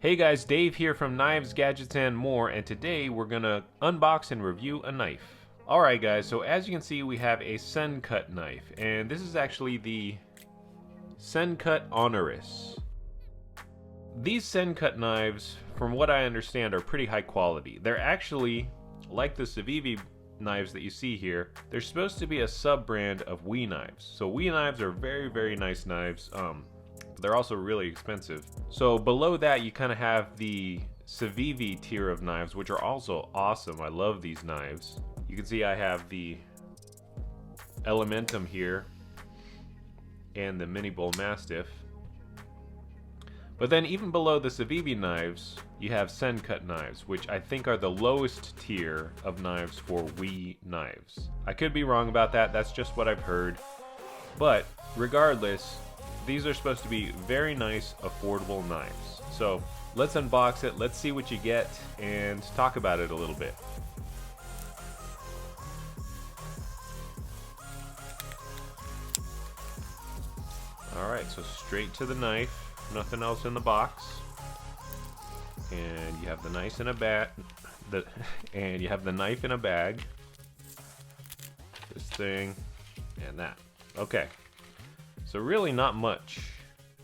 Hey guys, Dave here from Knives, Gadgets, and More, and today we're gonna unbox and review a knife. Alright guys, so as you can see we have a Sencut knife, and this is actually the Sencut Honoris. These Sencut knives, from what I understand, are pretty high quality. They're actually, like the Civivi knives that you see here, they're supposed to be a sub-brand of WE knives. So WE knives are very nice knives. They're also really expensive. So below that you kind of have the Civivi tier of knives, which are also awesome. I love these knives. You can see I have the Elementum here and the Mini Bull Mastiff. But then even below the Civivi knives, you have Sencut knives, which I think are the lowest tier of knives for WE knives. I could be wrong about that, that's just what I've heard. But regardless, these are supposed to be very nice, affordable knives. So let's unbox it, let's see what you get, and talk about it a little bit. Alright, so straight to the knife, nothing else in the box. And you have the knife in a bag. And you have the knife in a bag. This thing and that. Okay. So really not much,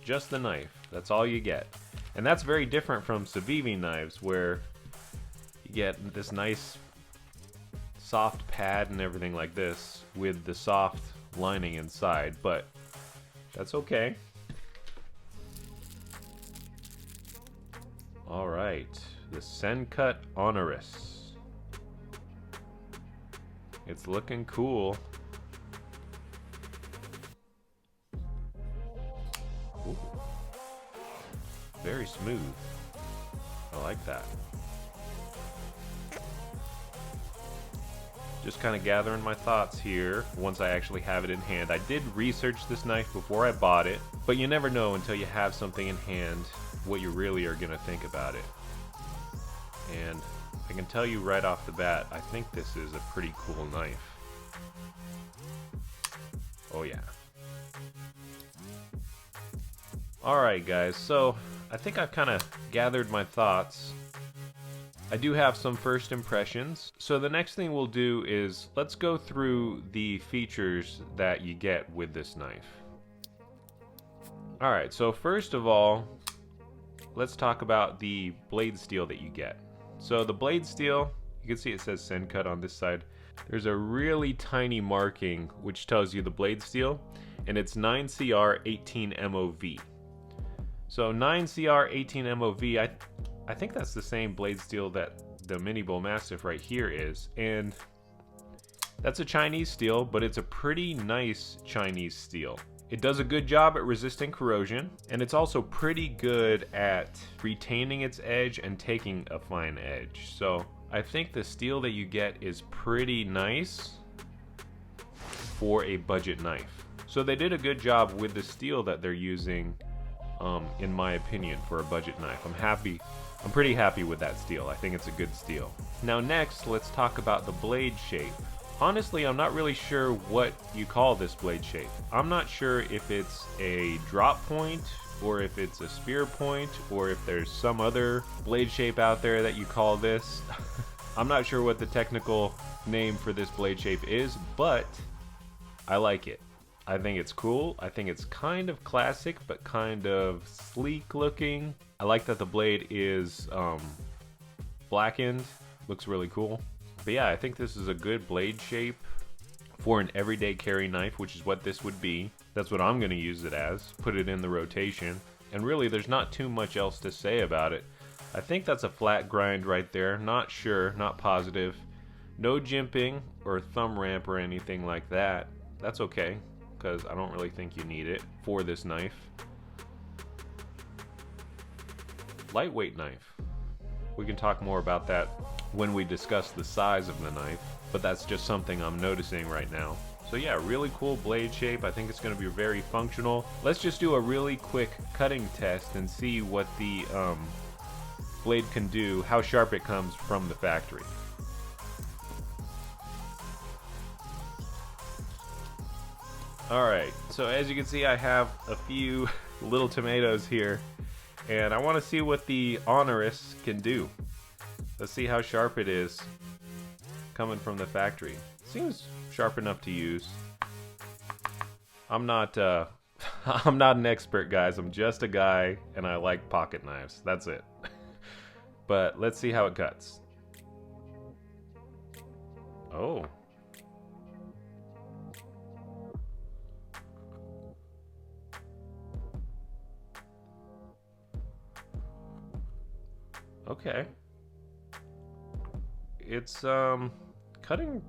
just the knife, that's all you get. And that's very different from Civivi knives where you get this nice soft pad and everything like this with the soft lining inside, but that's okay. Alright, the Sencut Honoris. It's looking cool. Ooh. Very smooth. I like that. Just kind of gathering my thoughts here once I actually have it in hand. I did research this knife before I bought it, but you never know until you have something in hand what you really are going to think about it. And I can tell you right off the bat, I think this is a pretty cool knife. Oh yeah. Alright guys, so I think I've kind of gathered my thoughts. I do have some first impressions. So the next thing we'll do is let's go through the features that you get with this knife. Alright, so first of all, let's talk about the blade steel that you get. So the blade steel, you can see it says Sencut on this side. There's a really tiny marking which tells you the blade steel, and it's 9CR 18 MOV. So 9CR 18 MOV, I think that's the same blade steel that the Mini Bull Mastiff right here is, and that's a Chinese steel, but it's a pretty nice Chinese steel. It does a good job at resisting corrosion, and it's also pretty good at retaining its edge and taking a fine edge. So I think the steel that you get is pretty nice for a budget knife. So they did a good job with the steel that they're using, in my opinion, for a budget knife. I'm pretty happy with that steel. I think it's a good steel. Now next, let's talk about the blade shape. Honestly, I'm not really sure what you call this blade shape. I'm not sure if it's a drop point, or if it's a spear point, or if there's some other blade shape out there that you call this. I'm not sure what the technical name for this blade shape is, but I like it. I think it's cool. I think it's kind of classic, but kind of sleek looking. I like that the blade is blackened. Looks really cool. But yeah, I think this is a good blade shape for an everyday carry knife, which is what this would be. That's what I'm going to use it as. Put it in the rotation. And really, there's not too much else to say about it. I think that's a flat grind right there. Not sure, not positive. No jimping or thumb ramp or anything like that. That's okay, because I don't really think you need it for this knife. Lightweight knife. We can talk more about that when we discuss the size of the knife, but that's just something I'm noticing right now. So yeah, really cool blade shape. I think it's going to be very functional. Let's just do a really quick cutting test and see what the blade can do, how sharp it comes from the factory. Alright, so as you can see, I have a few little tomatoes here and I want to see what the Honoris can do. Let's see how sharp it is coming from the factory. Seems sharp enough to use. I'm not I'm not an expert, guys. I'm just a guy, and I like pocket knives. That's it. But let's see how it cuts. Oh. Okay. It's cutting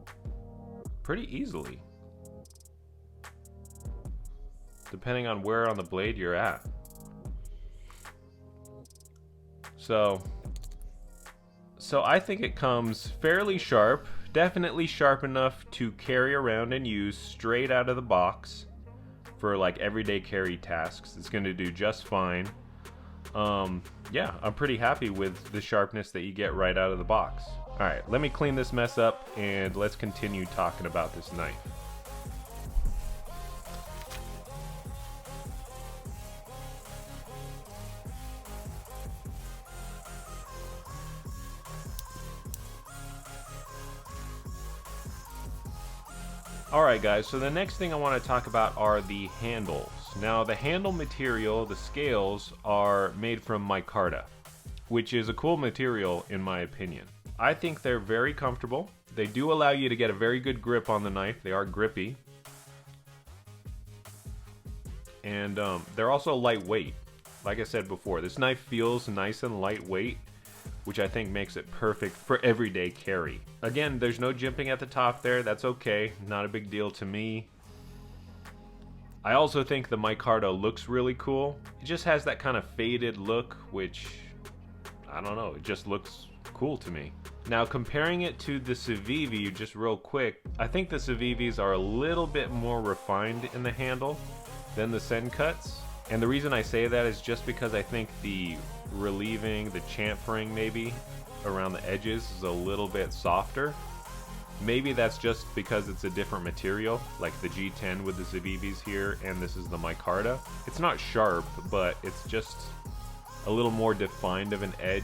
pretty easily, depending on where on the blade you're at. So I think it comes fairly sharp, definitely sharp enough to carry around and use straight out of the box for like everyday carry tasks. It's going to do just fine. Yeah, I'm pretty happy with the sharpness that you get right out of the box. Alright, let me clean this mess up and let's continue talking about this knife. Alright guys, so the next thing I want to talk about are the handles. Now the handle material, the scales, are made from micarta, which is a cool material in my opinion. I think they're very comfortable. They do allow you to get a very good grip on the knife. They are grippy. And they're also lightweight. Like I said before, this knife feels nice and lightweight, which I think makes it perfect for everyday carry. Again, there's no jimping at the top there. That's okay. Not a big deal to me. I also think the micarta looks really cool. It just has that kind of faded look, which, I don't know, it just looks cool to me. Now comparing it to the Civivi, just real quick, I think the Civivis are a little bit more refined in the handle than the Sencuts. And the reason I say that is just because I think the relieving, the chamfering maybe, around the edges is a little bit softer. Maybe that's just because it's a different material, like the G10 with the Civivis here, and this is the micarta. It's not sharp, but it's just a little more defined of an edge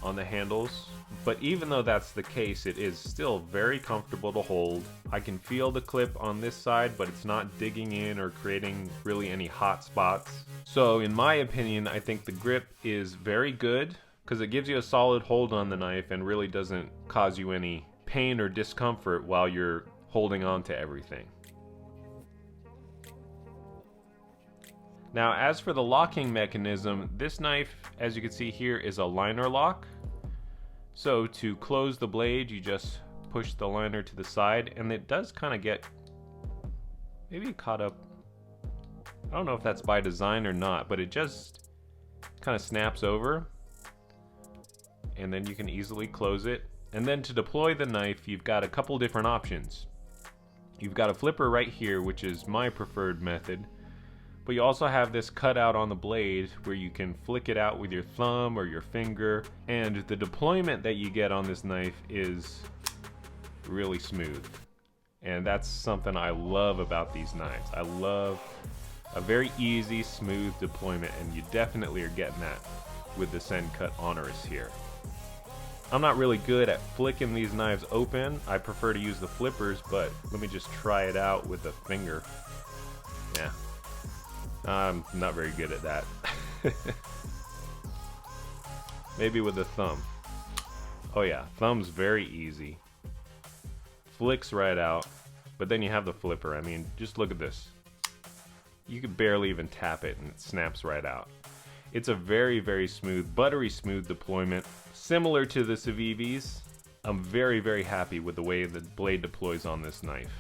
on the handles. But even though that's the case, it is still very comfortable to hold. I can feel the clip on this side, but it's not digging in or creating really any hot spots. So in my opinion, I think the grip is very good because it gives you a solid hold on the knife and really doesn't cause you any pain or discomfort while you're holding on to everything. Now, as for the locking mechanism, this knife, as you can see here, is a liner lock. So to close the blade, you just push the liner to the side, and it does kind of get maybe caught up. I don't know if that's by design or not, but it just kind of snaps over, and then you can easily close it. And then to deploy the knife, you've got a couple different options. You've got a flipper right here, which is my preferred method. But you also have this cutout on the blade where you can flick it out with your thumb or your finger. And the deployment that you get on this knife is really smooth. And that's something I love about these knives. I love a very easy, smooth deployment, and you definitely are getting that with the Sencut Honoris here. I'm not really good at flicking these knives open. I prefer to use the flippers, but let me just try it out with the finger. Yeah. I'm not very good at that. Maybe with the thumb. Oh yeah, thumb's very easy. Flicks right out, but then you have the flipper. I mean, just look at this. You could barely even tap it and it snaps right out. It's a very, very smooth, buttery smooth deployment. Similar to the Civivis. I'm very, very happy with the way the blade deploys on this knife.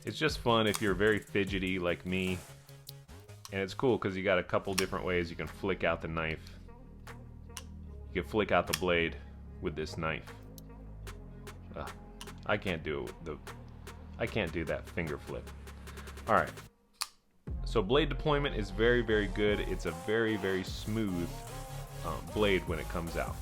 It's just fun if you're very fidgety like me. And it's cool because you got a couple different ways you can flick out the knife. You can flick out the blade with this knife. I can't do that finger flip. Alright. So blade deployment is very, very good. It's a very, very smooth blade when it comes out.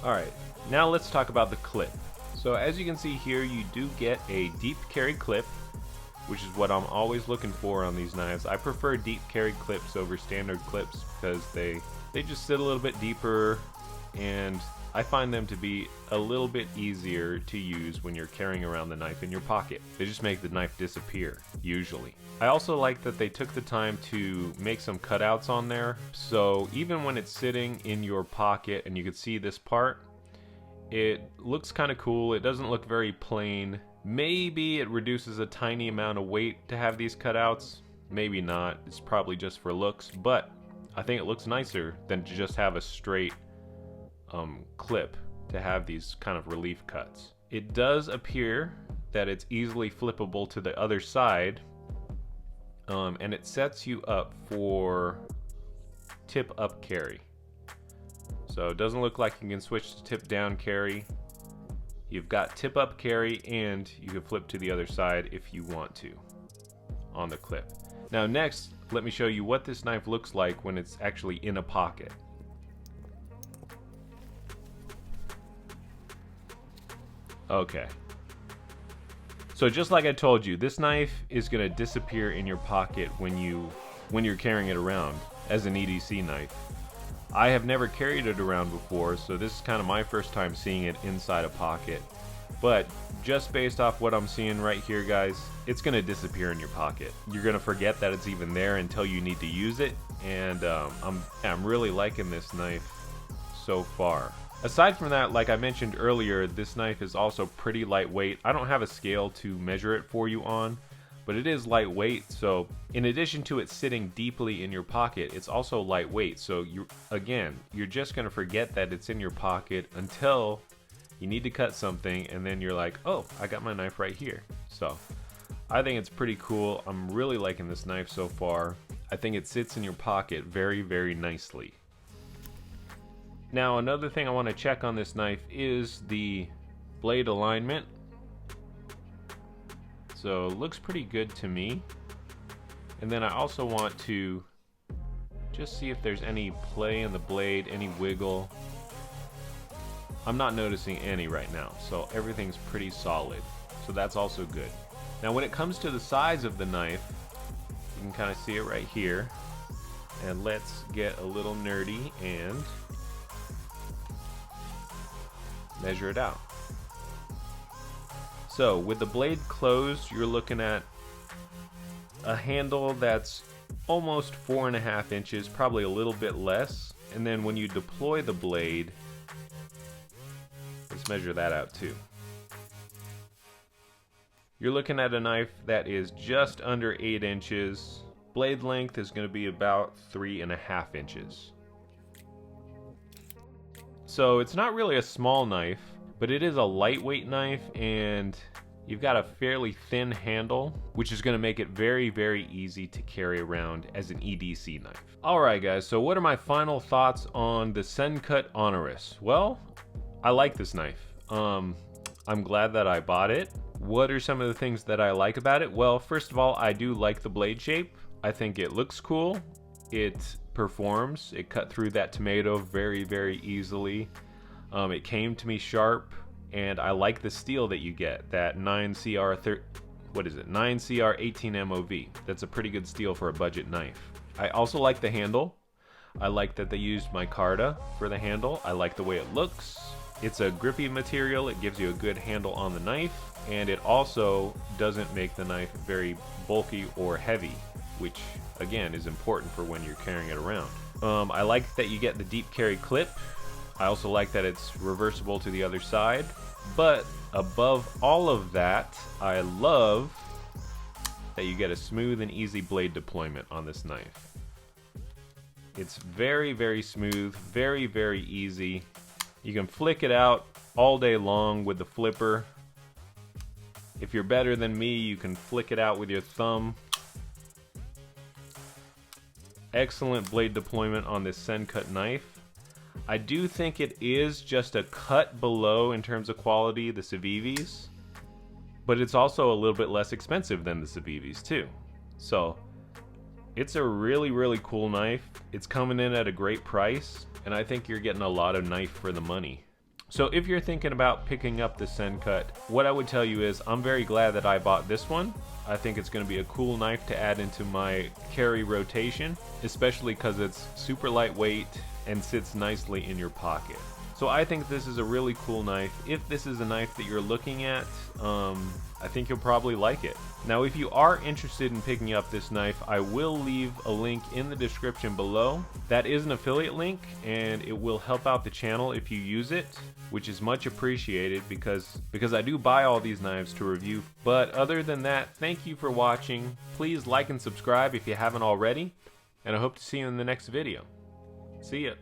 Alright, now let's talk about the clip. So as you can see here, you do get a deep carry clip. which is what I'm always looking for on these knives. I prefer deep carry clips over standard clips because they just sit a little bit deeper, and I find them to be a little bit easier to use when you're carrying around the knife in your pocket. They just make the knife disappear, usually. I also like that they took the time to make some cutouts on there, so even when it's sitting in your pocket and you can see this part, it looks kind of cool. It doesn't look very plain. Maybe it reduces a tiny amount of weight to have these cutouts. Maybe not. It's probably just for looks, but I think it looks nicer than to just have a straight clip, to have these kind of relief cuts. It does appear that it's easily flippable to the other side, and it sets you up for tip up carry. So it doesn't look like you can switch to tip down carry. You've got tip up carry, and you can flip to the other side if you want to on the clip. Now next, let me show you what this knife looks like when it's actually in a pocket. Okay. So just like I told you, this knife is going to disappear in your pocket when you're carrying it around as an EDC knife. I have never carried it around before, so this is kind of my first time seeing it inside a pocket. But just based off what I'm seeing right here, guys, it's going to disappear in your pocket. You're going to forget that it's even there until you need to use it, and I'm really liking this knife so far. Aside from that, like I mentioned earlier, this knife is also pretty lightweight. I don't have a scale to measure it for you on, but it is lightweight, so in addition to it sitting deeply in your pocket, it's also lightweight. So you're just going to forget that it's in your pocket until you need to cut something, and then you're like, oh, I got my knife right here. So I think it's pretty cool. I'm really liking this knife so far. I think it sits in your pocket very, very nicely. Now, another thing I want to check on this knife is the blade alignment. So it looks pretty good to me. And then I also want to just see if there's any play in the blade, any wiggle. I'm not noticing any right now, so everything's pretty solid. So that's also good. Now when it comes to the size of the knife, you can kind of see it right here. And let's get a little nerdy and measure it out. So with the blade closed, you're looking at a handle that's almost 4.5 inches, probably a little bit less. And then when you deploy the blade, let's measure that out too. You're looking at a knife that is just under 8 inches. Blade length is going to be about 3.5 inches. So it's not really a small knife, but it is a lightweight knife, and you've got a fairly thin handle, which is going to make it very, very easy to carry around as an EDC knife. Alright guys, so what are my final thoughts on the Sencut Honoris? Well, I like this knife. I'm glad that I bought it. What are some of the things that I like about it? Well, first of all, I do like the blade shape. I think it looks cool. It performs. It cut through that tomato very, very easily. It came to me sharp, and I like the steel that you get, that 9CR 18 MOV. That's a pretty good steel for a budget knife. I also like the handle. I like that they used micarta for the handle. I like the way it looks. It's a grippy material. It gives you a good handle on the knife, and it also doesn't make the knife very bulky or heavy, which again is important for when you're carrying it around. I like that you get the deep carry clip. I also like that it's reversible to the other side, but above all of that, I love that you get a smooth and easy blade deployment on this knife. It's very, very smooth, very, very easy. You can flick it out all day long with the flipper. If you're better than me, you can flick it out with your thumb. Excellent blade deployment on this Sencut knife. I do think it is just a cut below in terms of quality the Civivis, but it's also a little bit less expensive than the Civivis too. So it's a really, really cool knife. It's coming in at a great price, and I think you're getting a lot of knife for the money. So if you're thinking about picking up the Sencut, what I would tell you is I'm very glad that I bought this one. I think it's going to be a cool knife to add into my carry rotation, especially because it's super lightweight and sits nicely in your pocket. So I think this is a really cool knife. If this is a knife that you're looking at, I think you'll probably like it. Now if you are interested in picking up this knife, I will leave a link in the description below. That is an affiliate link and it will help out the channel if you use it, which is much appreciated because I do buy all these knives to review. But other than that, thank you for watching. Please like and subscribe if you haven't already, and I hope to see you in the next video. See ya.